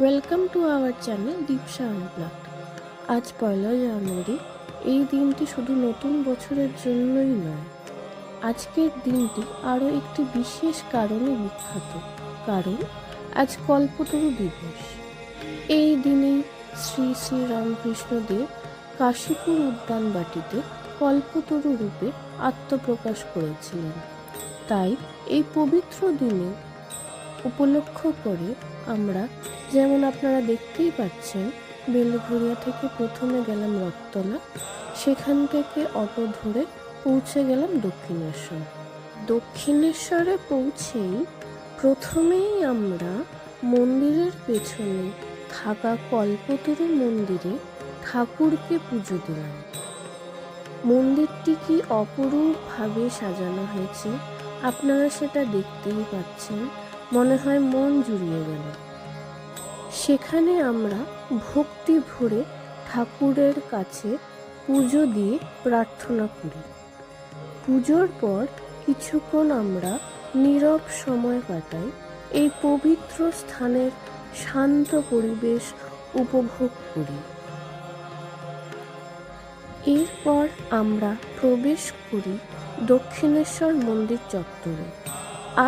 Welcome to our channel Dipsha unplugged. আজ 1 জানুয়ারি। এই দিনটি শুধু নতুন বছরের জন্যই নয়, আজকের দিনটি আরও একটি বিশেষ কারণে বিখ্যাত। কারণ আজ কল্পতরু দিবস। এই দিনেই শ্রী শ্রী রামকৃষ্ণদেব কাশীপুর উদ্যানবাটিতে কল্পতরু রূপে আত্মপ্রকাশ করেছিলেন। তাই এই পবিত্র দিনে উপলক্ষ করে আমরা, যেমন আপনারা দেখতেই পাচ্ছেন, বেলঘরিয়া থেকে প্রথমে গেলাম রথতলা, সেখান থেকে অটো ধরে পৌঁছে গেলাম দক্ষিণেশ্বর। দক্ষিণেশ্বরে পৌঁছেই প্রথমেই আমরা মন্দিরের পেছনে থাকা কল্পতরু মন্দিরে ঠাকুরকে পুজো দিলাম। মন্দিরটি কি অপরূপভাবে সাজানো হয়েছে, আপনারা সেটা দেখতেই পাচ্ছেন। মনে হয় মন জুড়িয়ে গেল। সেখানে আমরা ভক্তি ভরে ঠাকুরের কাছে পুজো দিয়ে প্রার্থনা করি। পুজোর পর কিছুক্ষণ আমরা নীরব সময় কাটাই, এই পবিত্র স্থানের শান্ত পরিবেশ উপভোগ করি। এরপর আমরা প্রবেশ করি দক্ষিণেশ্বর মন্দির চত্বরে।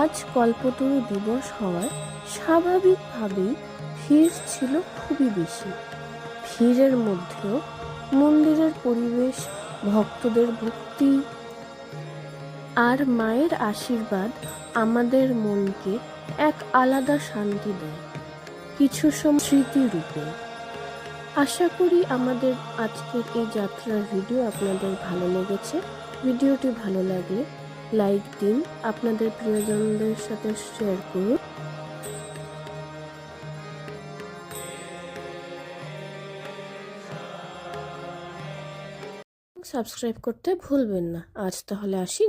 আজ কল্পতরু দিবস হওয়ায় স্বাভাবিকভাবেই ভিড় ছিল খুবই বেশি। ভিড়ের মধ্যেও মন্দিরের পরিবেশ, ভক্তদের ভক্তি আর মায়ের আশীর্বাদ আমাদের মনকে এক আলাদা শান্তি দেয়, কিছু সময় স্মৃতিরূপে। আশা করি আমাদের আজকের এই যাত্রার ভিডিও আপনাদের ভালো লেগেছে। ভিডিওটি ভালো লাগলে লাইক দিন, আপনাদের প্রিয়জনদের সাথে শেয়ার করুন। সাবস্ক্রাইব করতে ভুলবেন না। আজ তাহলে আসি।